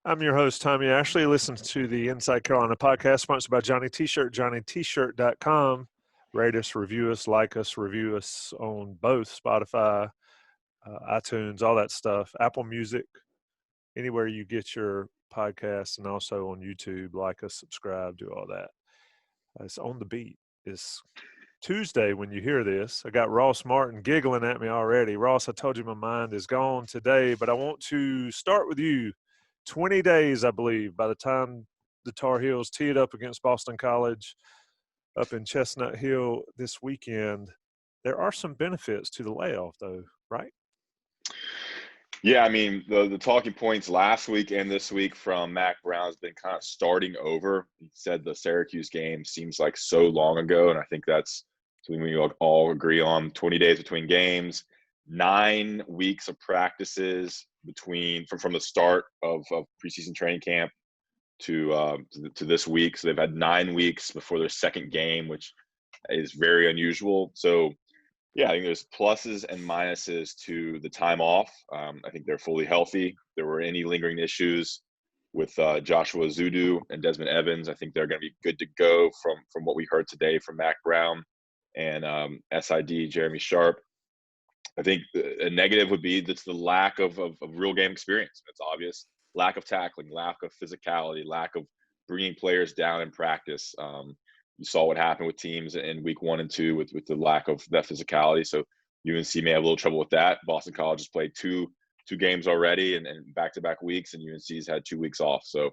I'm your host, Tommy Ashley. Listen to the Inside Carolina podcast sponsored by Johnny T-Shirt, johnnytshirt.com. Rate us, review us, like us, review us on both Spotify, iTunes, all that stuff, Apple Music, anywhere you get your podcasts, and also on YouTube. Like us, subscribe, do all that. It's on the beat. It's Tuesday when you hear this. I got Ross Martin giggling at me already. Ross, I told you my mind is gone today, but I want to start with you. 20 days, I believe, by the time the Tar Heels tee it up against Boston College up in Chestnut Hill this weekend. There are some benefits to the layoff, though, right? Yeah, I mean, the talking points last week and this week from Mac Brown's been kind of starting over. He said the Syracuse game seems like so long ago, and I think that's something we all agree on. 20 days between games, 9 weeks of practices from the start of preseason training camp to this week. So they've had 9 weeks before their second game, which is very unusual. So yeah, I think there's pluses and minuses to the time off. I think they're fully healthy. If there were any lingering issues with Joshua Zudu and Desmond Evans, I think they're going to be good to go from what we heard today from Mac Brown and SID Jeremy Sharp. I think a negative would be that's the lack of real game experience. It's obvious. Lack of tackling, lack of physicality, lack of bringing players down in practice. You saw what happened with teams in week 1 and 2 with the lack of that physicality. So UNC may have a little trouble with that. Boston College has played two games already and back-to-back weeks, and UNC's had 2 weeks off. So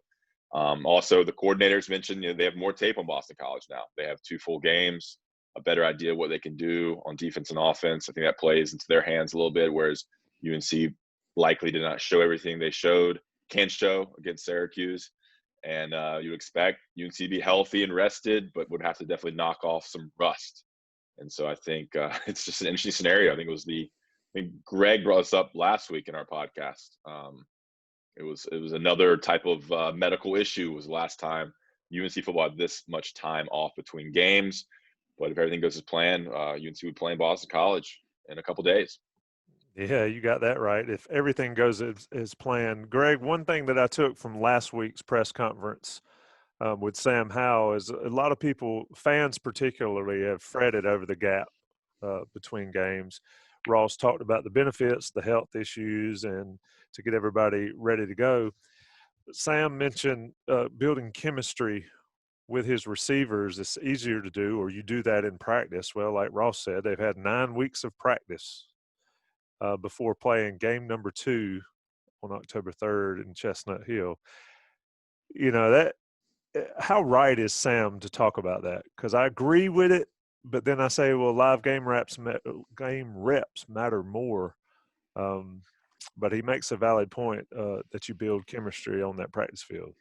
also the coordinators mentioned they have more tape on Boston College now. They have 2 full games, a better idea of what they can do on defense and offense. I think that plays into their hands a little bit, whereas UNC likely did not show everything they can show against Syracuse. And you expect UNC to be healthy and rested, but would have to definitely knock off some rust. And so I think it's just an interesting scenario. I think Greg brought us up last week in our podcast. It was another type of medical issue. Was the last time UNC football had this much time off between games. But if everything goes as planned, UNC would play in Boston College in a couple days. Yeah, you got that right. If everything goes as planned. Greg, one thing that I took from last week's press conference with Sam Howell is a lot of people, fans particularly, have fretted over the gap between games. Ross talked about the benefits, the health issues, and to get everybody ready to go. Sam mentioned building chemistry with his receivers. It's easier to do, or you do that in practice. Well, like Ross said, they've had 9 weeks of practice before playing game number 2 on October 3rd in Chestnut Hill. You know, that how right is Sam to talk about that? Because I agree with it, but then I say, well, live game reps matter more. But he makes a valid point that you build chemistry on that practice field.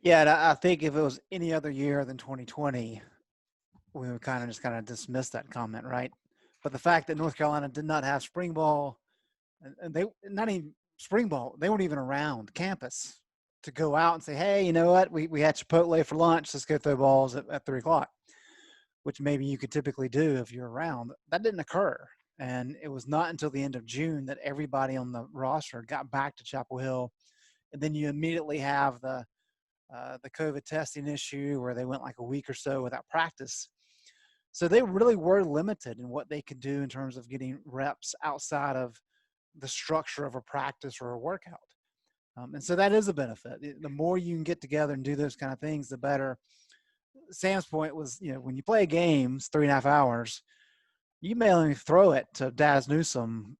Yeah, and I think if it was any other year than 2020, we would kind of dismiss that comment, right? But the fact that North Carolina did not have spring ball, and they not even spring ball, they weren't even around campus to go out and say, hey, you know what, we had Chipotle for lunch, let's go throw balls at 3 o'clock, which maybe you could typically do if you're around. That didn't occur. And it was not until the end of June that everybody on the roster got back to Chapel Hill. And then you immediately have the COVID testing issue where they went like a week or so without practice. So they really were limited in what they could do in terms of getting reps outside of the structure of a practice or a workout. And so that is a benefit. The more you can get together and do those kind of things, the better. Sam's point was, when you play games 3.5 hours, you may only throw it to Daz Newsome,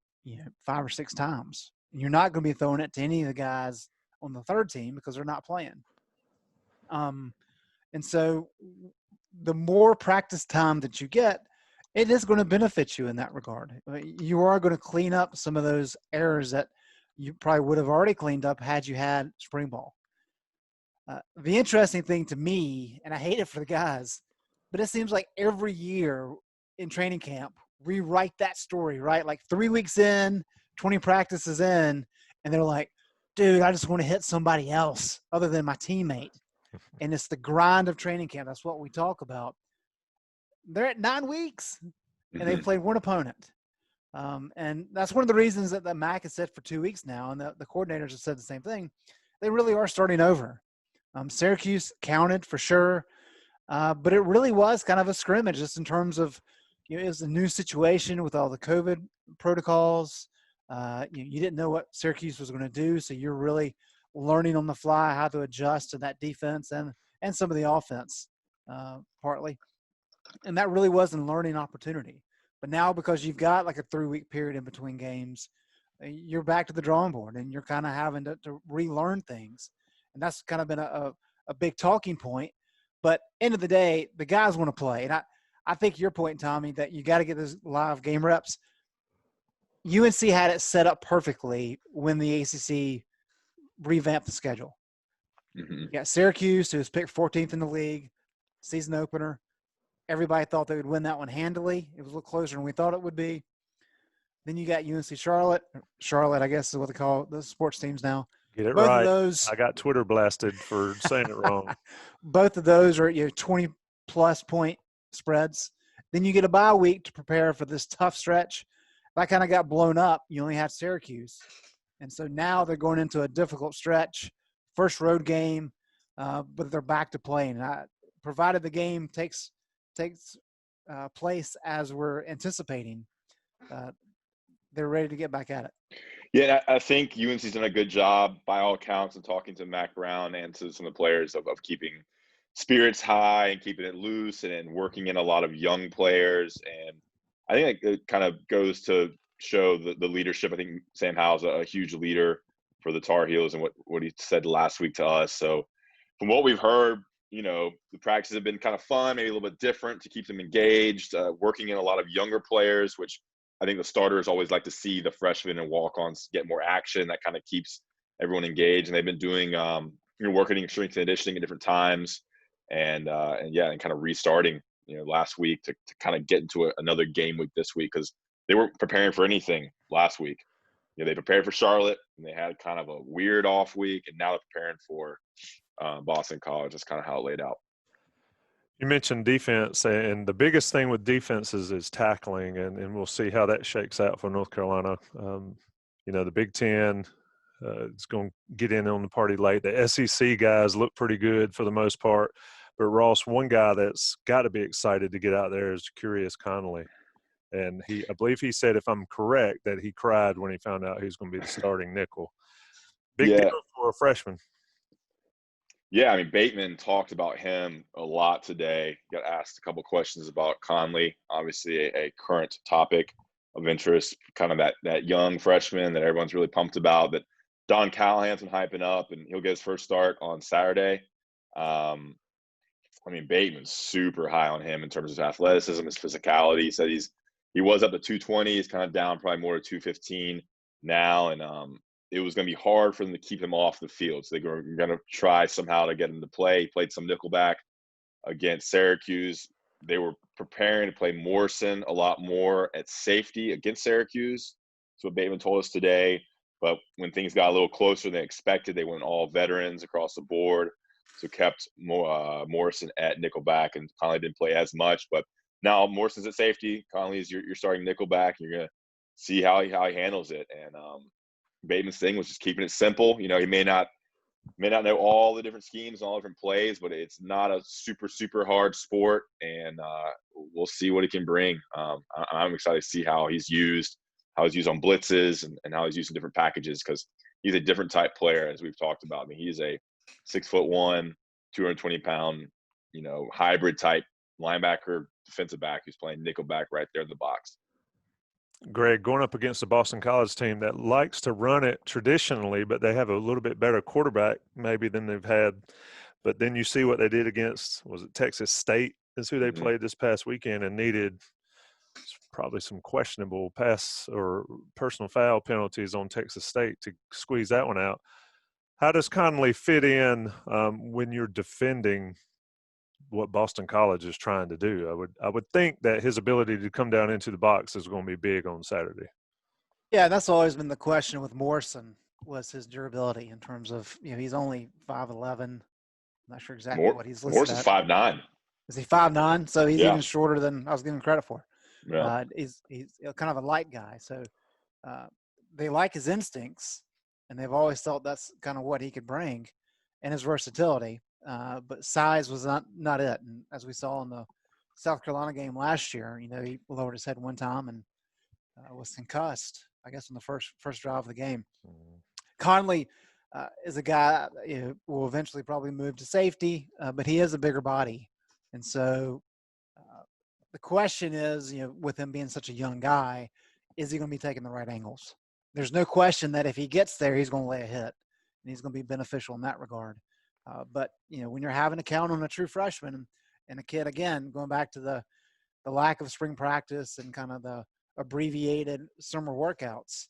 5 or 6 times. And you're not going to be throwing it to any of the guys on the third team because they're not playing. And so the more practice time that you get, it is going to benefit you in that regard. You are going to clean up some of those errors that you probably would have already cleaned up had you had spring ball. The interesting thing to me, and I hate it for the guys, but it seems like every year in training camp, we write that story, right? Like 3 weeks in, 20 practices in, and they're like, dude, I just want to hit somebody else other than my teammate. And it's the grind of training camp. That's what we talk about. They're at 9 weeks, and they've played one opponent. And that's one of the reasons that the MAC has said for 2 weeks now, and the coordinators have said the same thing. they really are starting over. Syracuse counted for sure, but it really was kind of a scrimmage just in terms of, it was a new situation with all the COVID protocols. You didn't know what Syracuse was going to do, so you're really learning on the fly how to adjust to that defense and some of the offense, partly. And that really was a learning opportunity. But now, because you've got like a 3-week period in between games, you're back to the drawing board and you're kind of having to relearn things. And that's kind of been a big talking point. But end of the day, the guys want to play. And I think your point, Tommy, that you got to get those live game reps. UNC had it set up perfectly when the ACC revamped the schedule. Mm-hmm. You got Syracuse, who was picked 14th in the league, season opener. Everybody thought they would win that one handily. It was a little closer than we thought it would be. Then you got UNC Charlotte. Charlotte, I guess, is what they call the sports teams now. Get it Both right. of those, I got Twitter blasted for saying it wrong. both of those are 20-plus point spreads. Then you get a bye week to prepare for this tough stretch. That kind of got blown up. You only had Syracuse. And so now they're going into a difficult stretch, first road game, but they're back to playing. Provided the game takes place as we're anticipating, they're ready to get back at it. Yeah, I think UNC's done a good job by all accounts of talking to Mac Brown and to some of the players of keeping spirits high and keeping it loose and working in a lot of young players. And I think it kind of goes to show the leadership. I think Sam Howell's a huge leader for the Tar Heels and what he said last week to us. So from what we've heard, the practices have been kind of fun, maybe a little bit different to keep them engaged, working in a lot of younger players, which I think the starters always like to see the freshmen and walk-ons get more action. That kind of keeps everyone engaged. And they've been doing, working strength and conditioning at different times, and kind of restarting, last week to kind of get into another game week this week because they weren't preparing for anything last week. They prepared for Charlotte and they had kind of a weird off week, and now they're preparing for Boston College. That's kind of how it laid out. You mentioned defense, and the biggest thing with defenses is tackling, and we'll see how that shakes out for North Carolina. The Big Ten is going to get in on the party late. The SEC guys look pretty good for the most part, but Ross, one guy that's got to be excited to get out there is Curious Connolly. And I believe he said, if I'm correct, that he cried when he found out he was going to be the starting nickel. Big deal for a freshman. Yeah, I mean, Bateman talked about him a lot today. Got asked a couple questions about Conley, obviously a current topic of interest, kind of that young freshman that everyone's really pumped about, that Don Callahan's been hyping up, and he'll get his first start on Saturday. Bateman's super high on him in terms of his athleticism, his physicality. He said he was up to 220. He's kind of down probably more to 215 now, and it was going to be hard for them to keep him off the field. So they were going to try somehow to get him to play. He played some nickelback against Syracuse. They were preparing to play Morrison a lot more at safety against Syracuse. That's what Bateman told us today. But when things got a little closer than expected, they went all veterans across the board. So kept Morrison at nickelback, and Conley didn't play as much. But now Morrison's at safety. Conley's your starting nickelback, and you're going to see how he handles it. And Bateman's thing was just keeping it simple. He may not know all the different schemes and all different plays, but it's not a super, super hard sport, and we'll see what he can bring. I'm excited to see how he's used on blitzes and how he's used in different packages, because he's a different type player, as we've talked about. He's a 6'1", 220-pound, hybrid type linebacker, defensive back who's playing nickelback right there in the box. Greg, going up against the Boston College team that likes to run it traditionally, but they have a little bit better quarterback maybe than they've had. But then you see what they did against, was it Texas State is who they played this past weekend, and needed probably some questionable pass or personal foul penalties on Texas State to squeeze that one out. How does Conley fit in when you're defending what Boston College is trying to do? I would think that his ability to come down into the box is going to be big on Saturday. Yeah, that's always been the question with Morrison, was his durability in terms of, he's only 5'11". I'm not sure exactly what he's listed Morrison's at. 5'9". Is he 5'9"? So he's even shorter than I was giving him credit for. Yeah. He's kind of a light guy. So they like his instincts. and they've always thought that's kind of what he could bring and his versatility. But size was not it. And as we saw in the South Carolina game last year, he lowered his head one time and was concussed, I guess, on the first drive of the game. Conley is a guy will eventually probably move to safety, but he is a bigger body. And so the question is, with him being such a young guy, is he going to be taking the right angles? There's no question that if he gets there, he's going to lay a hit, and he's going to be beneficial in that regard. But, when you're having to count on a true freshman and a kid, again, going back to the lack of spring practice and kind of the abbreviated summer workouts,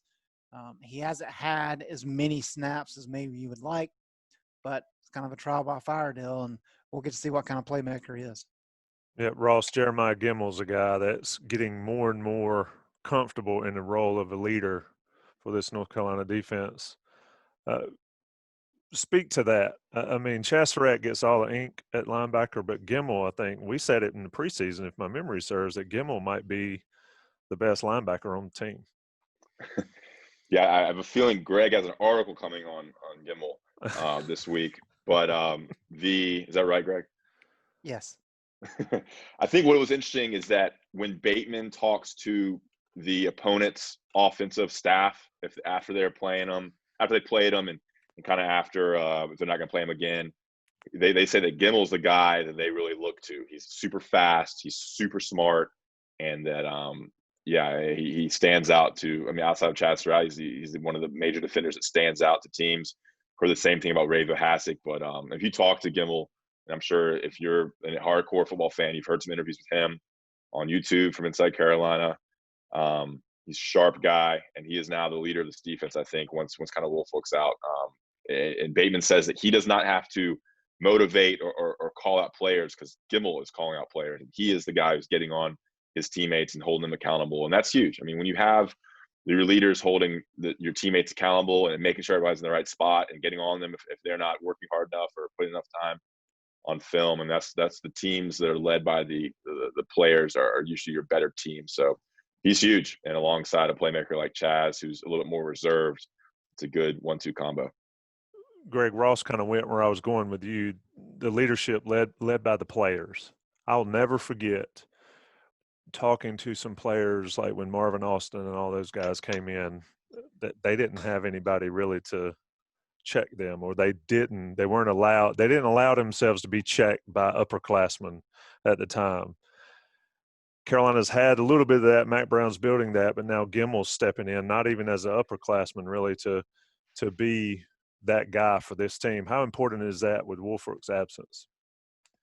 he hasn't had as many snaps as maybe you would like, but it's kind of a trial by fire deal, and we'll get to see what kind of playmaker he is. Yeah, Ross, Jeremiah Gimmel's a guy that's getting more and more comfortable in the role of a leader for this North Carolina defense. Speak to that. I mean, Chasserette gets all the ink at linebacker, but Gimmel, I think we said it in the preseason, if my memory serves, that Gimmel might be the best linebacker on the team. Yeah, I have a feeling Greg has an article coming on Gimmel this week. But is that right, Greg? Yes. I think what was interesting is that when Bateman talks to the opponent's offensive staff, after they played them, and kind of after if they're not going to play him again, they say that Gimmel's the guy that they really look to. He's super fast, he's super smart, and that he stands out to. I mean, outside of Chad Stroud, he's one of the major defenders that stands out to teams. For the same thing about Ray Vohasek, but if you talk to Gimmel, and I'm sure if you're a hardcore football fan, you've heard some interviews with him on YouTube from inside Carolina. He's a sharp guy, and he is now the leader of this defense, I think, once kind of Woolfolk's out. And Bateman says that he does not have to motivate or call out players, because Gimmel is calling out players. And he is the guy who's getting on his teammates and holding them accountable. And that's huge. I mean, when you have your leaders holding your teammates accountable and making sure everybody's in the right spot and getting on them if they're not working hard enough or putting enough time on film, and that's the teams that are led by the players are usually your better team. So he's huge, and alongside a playmaker like Chaz, who's a little bit more reserved, it's a good 1-2 combo. Greg, Ross kind of went where I was going with you. The leadership led by the players. I'll never forget talking to some players like when Marvin Austin and all those guys came in, that they didn't have anybody really to check them, or they didn't allow themselves to be checked by upperclassmen at the time. Carolina's had a little bit of that. Mack Brown's building that, but now Gimmel's stepping in, not even as an upperclassman really, to be that guy for this team. How important is that with Woolfolk's absence?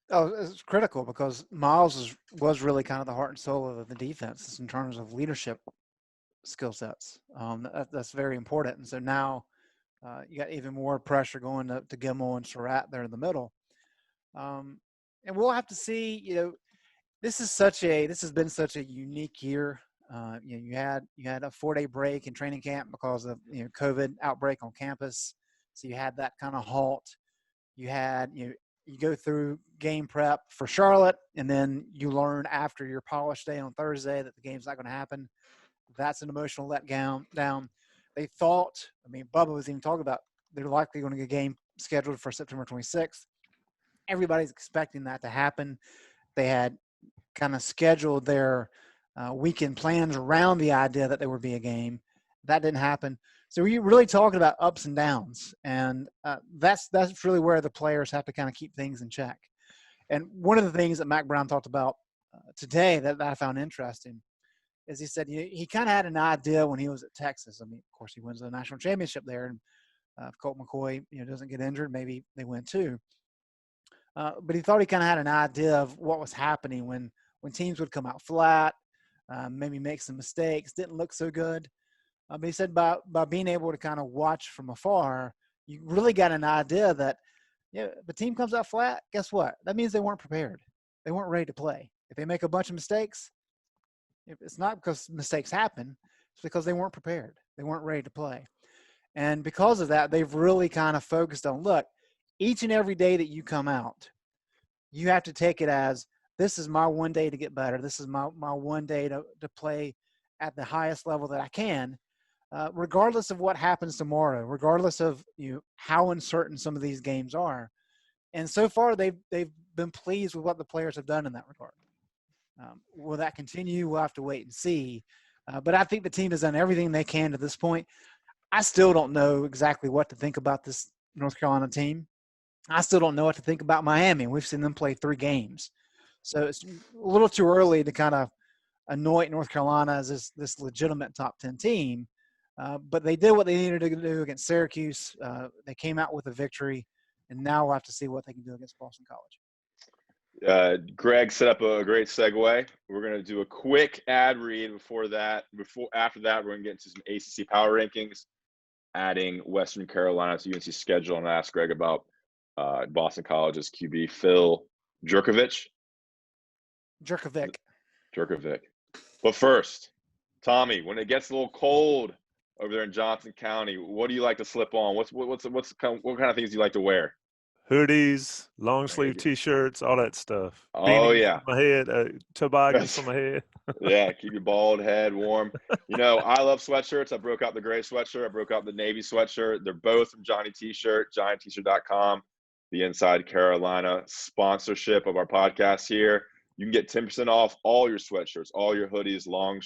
Oh, it's critical, because Miles was really kind of the heart and soul of the defense in terms of leadership skill sets. That's very important. And so now you got even more pressure going to Gimmel and Surratt there in the middle. And we'll have to see. This has been such a unique year. You had a 4-day break in training camp because of COVID outbreak on campus, so you had that kind of halt. You had you go through game prep for Charlotte, and then you learn after your polish day on Thursday that the game's not going to happen. That's an emotional letdown. They thought, Bubba was even talking about they're likely going to get a game scheduled for September 26th. Everybody's expecting that to happen. They had kind of scheduled their weekend plans around the idea that there would be a game. That didn't happen. So we're really talking about ups and downs, and that's really where the players have to kind of keep things in check. And one of the things that Mack Brown talked about today that I found interesting is he said he kind of had an idea when he was at Texas. Of course, he wins the national championship there, and if Colt McCoy doesn't get injured, maybe they win too. But he thought he kind of had an idea of what was happening when teams would come out flat, maybe make some mistakes, didn't look so good. But he said by being able to kind of watch from afar, you really got an idea that if a team comes out flat, guess what? That means they weren't prepared. They weren't ready to play. If they make a bunch of mistakes, it's not because mistakes happen. It's because they weren't prepared. They weren't ready to play. And because of that, they've really kind of focused on, look, each and every day that you come out, you have to take it as, this is my one day to get better. This is my one day to play at the highest level that I can. regardless of what happens tomorrow, regardless of how uncertain some of these games are. And so far, they've been pleased with what the players have done in that regard. Will that continue? We'll have to wait and see. But I think the team has done everything they can to this point. I still don't know exactly what to think about this North Carolina team. I still don't know what to think about Miami. We've seen them play 3 games. So it's a little too early to kind of anoint North Carolina as this legitimate top 10 team. But they did what they needed to do against Syracuse. They came out with a victory, and now we'll have to see what they can do against Boston College. Greg set up a great segue. We're going to do a quick ad read after that, we're going to get into some ACC power rankings, adding Western Carolina to UNC's schedule, and ask Greg about Boston College's QB, Phil Jurkovec. But first, Tommy, when it gets a little cold over there in Johnson County, what do you like to slip on? What kind of things do you like to wear? Hoodies, long sleeve T-shirts, all that stuff. Oh, Beanies yeah. on my head, toboggans on my head. Yeah, keep your bald head warm. I love sweatshirts. I broke out the gray sweatshirt. I broke out the navy sweatshirt. They're both from Johnny T-Shirt, johnnyt.com, the Inside Carolina sponsorship of our podcast here. You can get 10% off all your sweatshirts, all your hoodies, long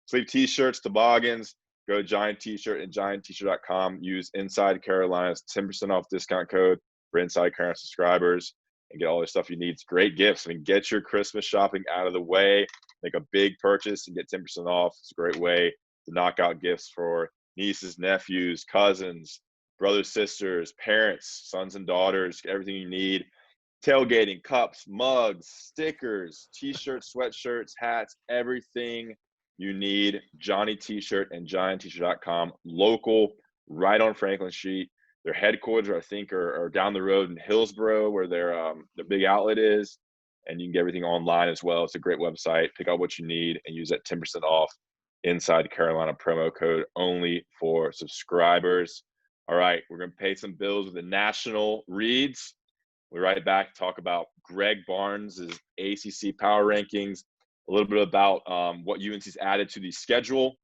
sleeve T-shirts, toboggans. Go to Giant T-Shirt and giantt.com. Use Inside Carolina's 10% off discount code for Inside Carolina subscribers and get all the stuff you need. It's great gifts. Get your Christmas shopping out of the way. Make a big purchase and get 10% off. It's a great way to knock out gifts for nieces, nephews, cousins, brothers, sisters, parents, sons and daughters, everything you need. Tailgating, cups, mugs, stickers, T-shirts, sweatshirts, hats, everything you need. Johnny T-Shirt and giantt.com. Local, right on Franklin Street. Their headquarters, I think, are down the road in Hillsboro, where their big outlet is. And you can get everything online as well. It's a great website. Pick out what you need and use that 10% off Inside Carolina promo code only for subscribers. All right, we're going to pay some bills with the national reads. We'll be right back to talk about Greg Barnes' ACC power rankings, a little bit about what UNC's added to the schedule,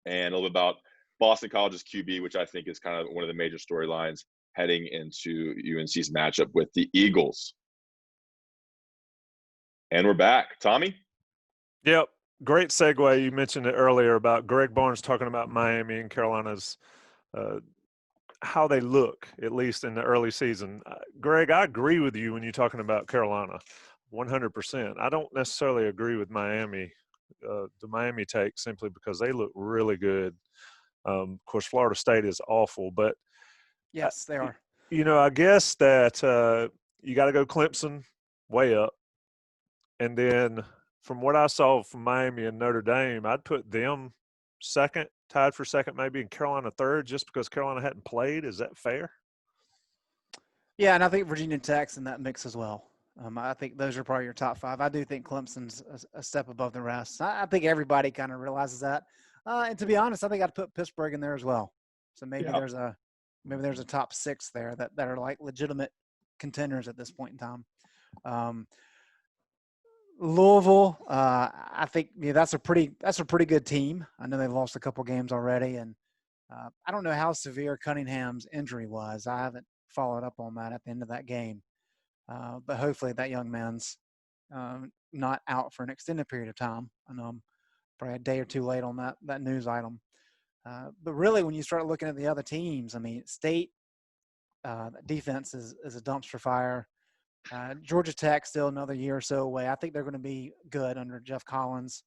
and a little bit about Boston College's QB, which I think is kind of one of the major storylines heading into UNC's matchup with the Eagles. And we're back. Tommy? Yep. Great segue. You mentioned it earlier about Greg Barnes talking about Miami and Carolina's how they look, at least in the early season. Greg, I agree with you when you're talking about Carolina, 100%. I don't necessarily agree with Miami, the Miami take, simply because they look really good. Of course, Florida State is awful, but yes, they are. I guess that you got to go Clemson way up. And then from what I saw from Miami and Notre Dame, I'd put them second, tied for second maybe, and Carolina third, just because Carolina hadn't played. Is that fair? Yeah, and I think Virginia Tech's in that mix as well. I think those are probably your top 5. I do think Clemson's a step above the rest. I think everybody kind of realizes that. And to be honest, I think I'd put Pittsburgh in there as well. So maybe there's a top 6 there that are like legitimate contenders at this point in time. Louisville, I think that's a pretty good team. I know they've lost a couple games already, and I don't know how severe Cunningham's injury was. I haven't followed up on that at the end of that game, but hopefully that young man's not out for an extended period of time. I know I'm probably a day or two late on that news item, but really when you start looking at the other teams, State defense is a dumpster fire. Georgia Tech still another year or so away. I think they're going to be good under Jeff Collins.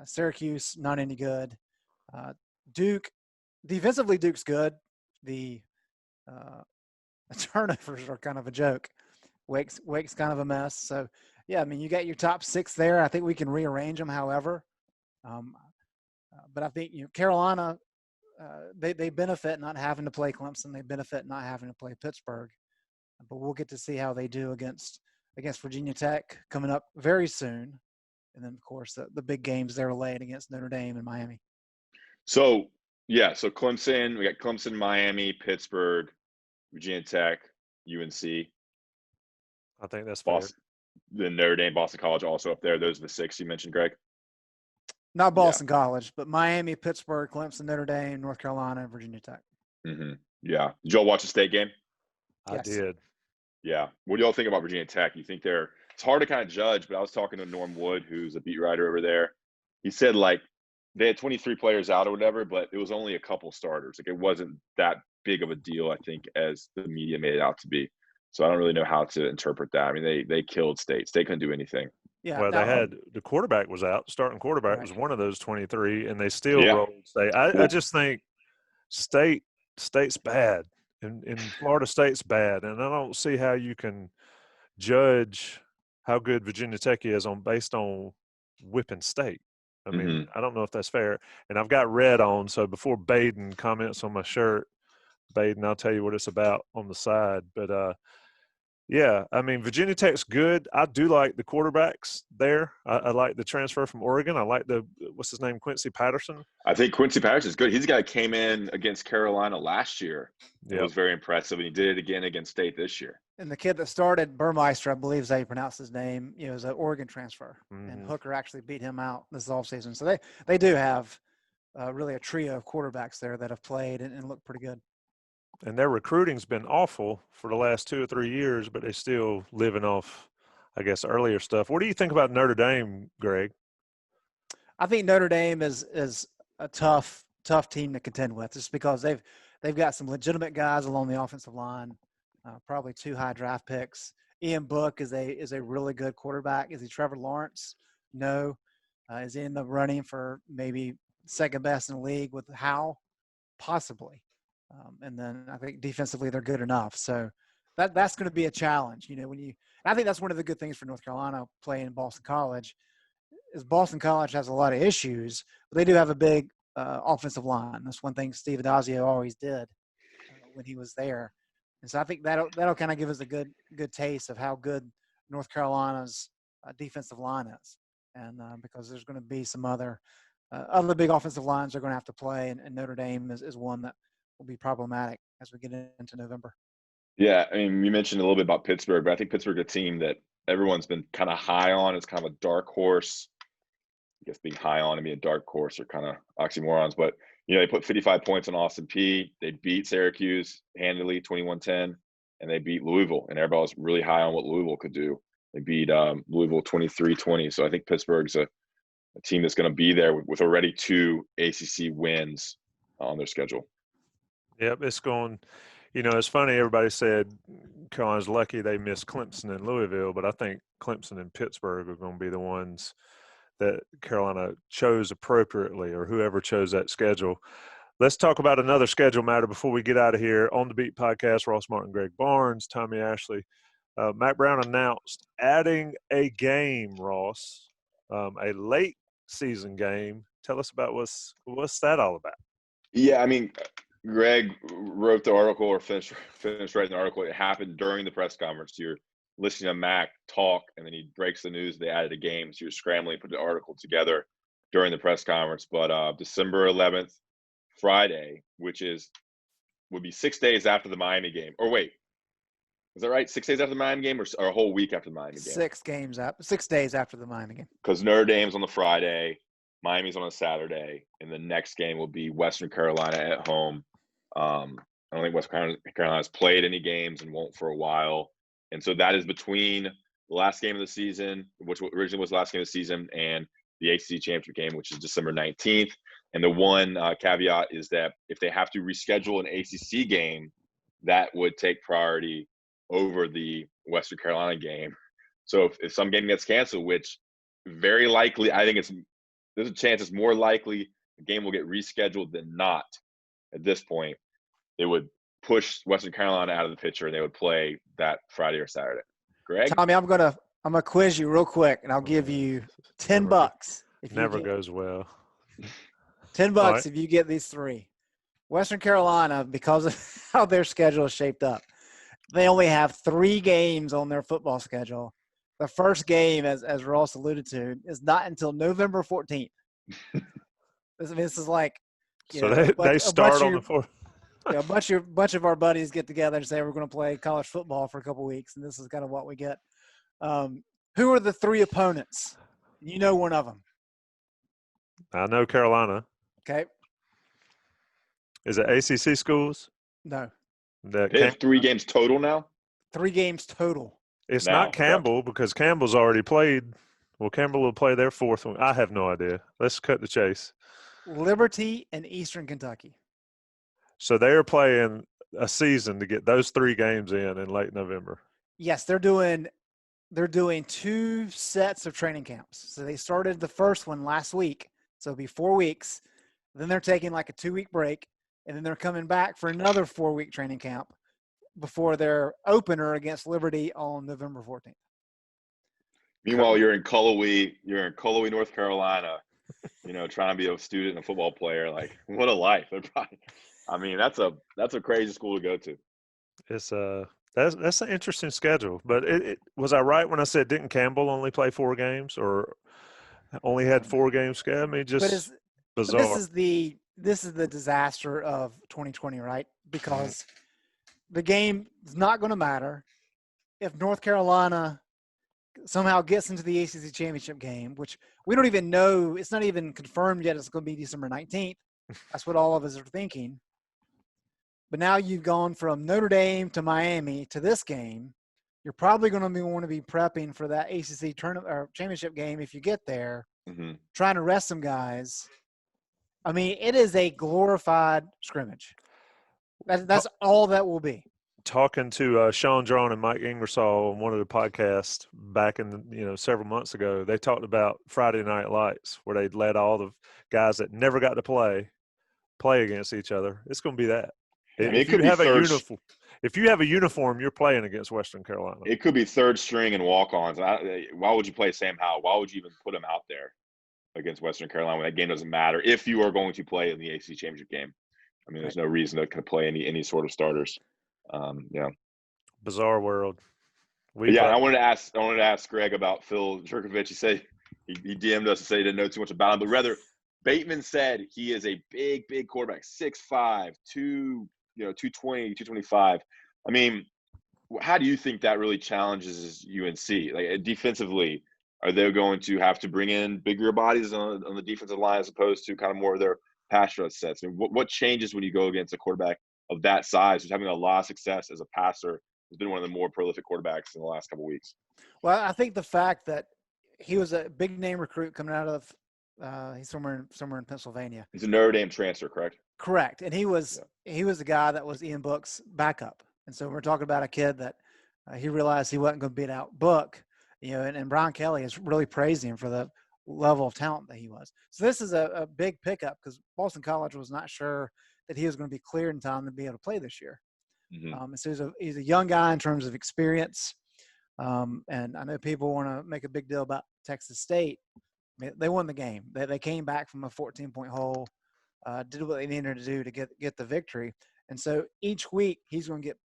Syracuse, not any good. Duke, defensively, Duke's good. The turnovers are kind of a joke. Wake's kind of a mess. So, yeah, you got your top 6 there. I think we can rearrange them, however. But I think Carolina, they benefit not having to play Clemson. They benefit not having to play Pittsburgh. But we'll get to see how they do against Virginia Tech coming up very soon. And then, of course, the big games they're late against Notre Dame and Miami. So Clemson, we got Clemson, Miami, Pittsburgh, Virginia Tech, UNC. I think that's fair. The Notre Dame, Boston College also up there. Those are the 6 you mentioned, Greg? Not Boston College, but Miami, Pittsburgh, Clemson, Notre Dame, North Carolina, and Virginia Tech. Mm-hmm. Yeah. Did y'all watch the state game? I Yes. did. Yeah. What do y'all think about Virginia Tech? You think it's hard to kind of judge, but I was talking to Norm Wood, who's a beat writer over there. He said, like, they had 23 players out or whatever, but it was only a couple starters. Like, it wasn't that big of a deal, I think, as the media made it out to be. So I don't really know how to interpret that. I mean, they killed State. State couldn't do anything. Yeah. Well, now, they had the quarterback was out. Starting quarterback was Correct. one of those 23, and they still Yeah. rolled State. I Well- just think State's bad, and Florida State's bad, and I don't see how you can judge how good Virginia Tech is based on whipping State. I mean, I don't know if that's fair. And I've got red on, so before Baden comments on my shirt, Baden, I'll tell you what it's about on the side. But yeah, I mean, Virginia Tech's good. I do like the quarterbacks there. I like the transfer from Oregon. I like what's his name, Quincy Patterson. I think Quincy Patterson's good. He's the guy that came in against Carolina last year. It Yeah, was very impressive, and he did it again against State this year. and the kid that started, Burmeister, I believe is how you pronounce his name, is an Oregon transfer. And Hooker actually beat him out this offseason. So they do have really a trio of quarterbacks there that have played and look pretty good. and their recruiting's been awful for the last 2 or 3 years, but they're still living off, I guess, earlier stuff. What do you think about Notre Dame, Greg? I think Notre Dame is a tough team to contend with, just because they've got some legitimate guys along the offensive line, probably 2 high draft picks. Ian Book is a really good quarterback. Is he Trevor Lawrence? No. Is he in the running for maybe second best in the league with Howell? Possibly. And then I think defensively they're good enough. So that's going to be a challenge. I think that's one of the good things for North Carolina playing in Boston College is Boston College has a lot of issues, but they do have a big offensive line. That's one thing Steve Adazio always did when he was there. And so I think that'll kind of give us a good taste of how good North Carolina's defensive line is. And because there's going to be some other big offensive lines they're going to have to play, and Notre Dame is one that will be problematic as we get into November. Yeah, I mean, you mentioned a little bit about Pittsburgh, but I think Pittsburgh's a team that everyone's been kind of high on. It's kind of a dark horse. I guess being high on and being a dark horse are kind of oxymorons, but they put 55 points on Austin Peay. They beat Syracuse handily, 21-10, and they beat Louisville. And everybody was really high on what Louisville could do. They beat Louisville 23-20. So I think Pittsburgh's a team that's going to be there with already 2 ACC wins on their schedule. Yep, it's going. It's funny. Everybody said Carolina's lucky they missed Clemson and Louisville, but I think Clemson and Pittsburgh are going to be the ones that Carolina chose appropriately, or whoever chose that schedule. Let's talk about another schedule matter before we get out of here. On the Beat podcast, Ross Martin, Greg Barnes, Tommy Ashley. Mack Brown announced adding a game, Ross, a late season game. Tell us about what's that all about. Yeah, I mean, Greg wrote the article or finished writing the article. It happened during the press conference. You're listening to Mac talk, and then he breaks the news they added a game. So you're scrambling to put the article together during the press conference. But December 11th, Friday, which would be 6 days after the Miami game. Or wait, is that right? 6 days after the Miami game, or a whole week after the Miami game? 6 days after the Miami game. Because Notre Dame's on the Friday, Miami's on a Saturday, and the next game will be Western Carolina at home. I don't think Western Carolina's played any games and won't for a while. And so that is between the last game of the season, which originally was the last game of the season, and the ACC championship game, which is December 19th. And the one caveat is that if they have to reschedule an ACC game, that would take priority over the Western Carolina game. So if some game gets canceled, which very likely, I think there's a chance it's more likely the game will get rescheduled than not at this point, it would push Western Carolina out of the picture and they would play that Friday or Saturday. Greg? Tommy, I'm gonna quiz you real quick, and I'll give you $10 if Never goes well. $10 right. If you get these 3. Western Carolina, because of how their schedule is shaped up, they only have 3 games on their football schedule. The first game, as Ross alluded to, is not until November 14th. This is like so they start on the 4th. A bunch of our buddies get together and say we're going to play college football for a couple of weeks, and this is kind of what we get. Who are the 3 opponents? You know one of them. I know Carolina. Okay. Is it ACC schools? No. That They have 3 games total now. 3 games total. It's Now, not Campbell because Campbell's already played. Well, Campbell will play their 4th one. I have no idea. Let's cut the chase. Liberty and Eastern Kentucky. So they are playing a season to get those 3 games in late November. Yes, they're doing 2 sets of training camps. So they started the first one last week. So it'll be 4 weeks. Then they're taking like a 2-week break, and then they're coming back for another 4-week training camp before their opener against Liberty on November 14th. Meanwhile, you're in Cullowhee, North Carolina, trying to be a student and a football player. Like, what a life. I mean, that's a crazy school to go to. It's that's an interesting schedule. But was I right when I said didn't Campbell only play 4 games or only had 4 games scheduled? I mean, just bizarre. But this is the disaster of 2020, right? Because the game is not going to matter if North Carolina somehow gets into the ACC championship game, which we don't even know. It's not even confirmed yet. It's going to be December 19th. That's what all of us are thinking. But now you've gone from Notre Dame to Miami to this game. You're probably going to want to be prepping for that ACC tournament or championship game if you get there, trying to rest some guys. I mean, it is a glorified scrimmage. That's all that will be. Talking to Sean Drawn and Mike Ingersoll on one of the podcasts back in several months ago, they talked about Friday Night Lights, where they let all the guys that never got to play against each other. It's going to be that. I mean, if you have a uniform, you're playing against Western Carolina. It could be 3rd string and walk-ons. Why would you play Sam Howell? Why would you even put him out there against Western Carolina when that game doesn't matter if you are going to play in the ACC championship game? I mean, there's no reason to kind of play any sort of starters. Bizarre world. I wanted to ask Greg about Phil Jurkovec. He said he DM'd us and said he didn't know too much about him, but rather Bateman said he is a big quarterback, 6'5", 220, 225. I mean, how do you think that really challenges UNC? Like, defensively, are they going to have to bring in bigger bodies on the defensive line as opposed to kind of more of their pass rush sets? I mean, what changes when you go against a quarterback of that size who's having a lot of success as a passer, who's been one of the more prolific quarterbacks in the last couple of weeks? Well, I think the fact that he was a big name recruit coming out of he's somewhere in Pennsylvania. He's a Notre Dame transfer, correct? Correct. And he was the guy that was Ian Book's backup. And so we're talking about a kid that he realized he wasn't going to beat out Book, and Brian Kelly has really praised him for the level of talent that he was. So this is a big pickup because Boston College was not sure that he was going to be cleared in time to be able to play this year. And so he's a young guy in terms of experience. And I know people want to make a big deal about Texas State. They won the game. They came back from a 14-point hole, did what they needed to do to get the victory. And so each week he's going to get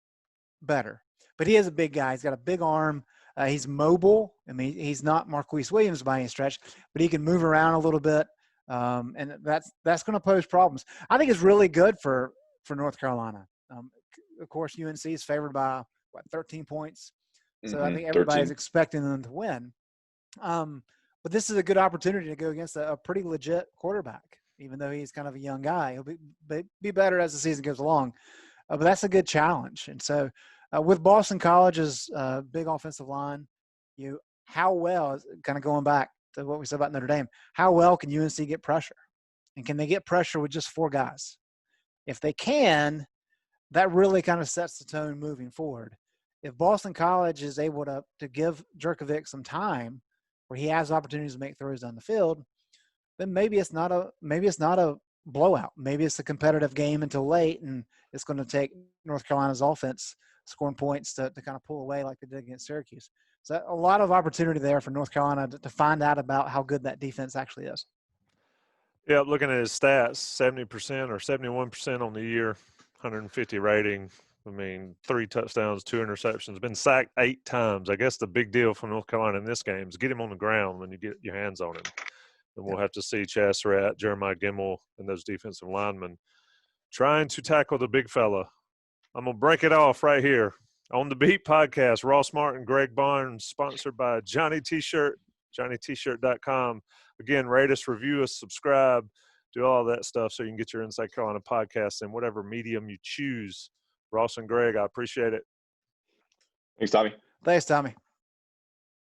better. But he is a big guy. He's got a big arm. He's mobile. I mean, he's not Marquise Williams by any stretch, but he can move around a little bit. And that's going to pose problems. I think it's really good for North Carolina. Of course, UNC is favored by 13 points. So I think everybody's expecting them to win. But this is a good opportunity to go against a pretty legit quarterback, even though he's kind of a young guy. He'll be better as the season goes along. But that's a good challenge. And so with Boston College's big offensive line, how well, kind of going back to what we said about Notre Dame, how well can UNC get pressure? And can they get pressure with just 4 guys? If they can, that really kind of sets the tone moving forward. If Boston College is able to give Jurkovec some time where he has opportunities to make throws down the field, then maybe it's not a blowout. Maybe it's a competitive game until late, and it's going to take North Carolina's offense scoring points to kind of pull away like they did against Syracuse. So a lot of opportunity there for North Carolina to find out about how good that defense actually is. Yeah, looking at his stats, 70% or 71% on the year, 150 rating. I mean, 3 touchdowns, 2 interceptions. Been sacked 8 times. I guess the big deal for North Carolina in this game is get him on the ground when you get your hands on him. And we'll have to see Chaz Surratt, Jeremiah Gemmel, and those defensive linemen trying to tackle the big fella. I'm going to break it off right here. On the Beat podcast, Ross Martin, Greg Barnes, sponsored by Johnny T-Shirt, johnnytshirt.com. again, rate us, review us, subscribe, do all that stuff so you can get your Inside Carolina podcast in whatever medium you choose. Ross and Greg, I appreciate it. Thanks, Tommy. Thanks, Tommy.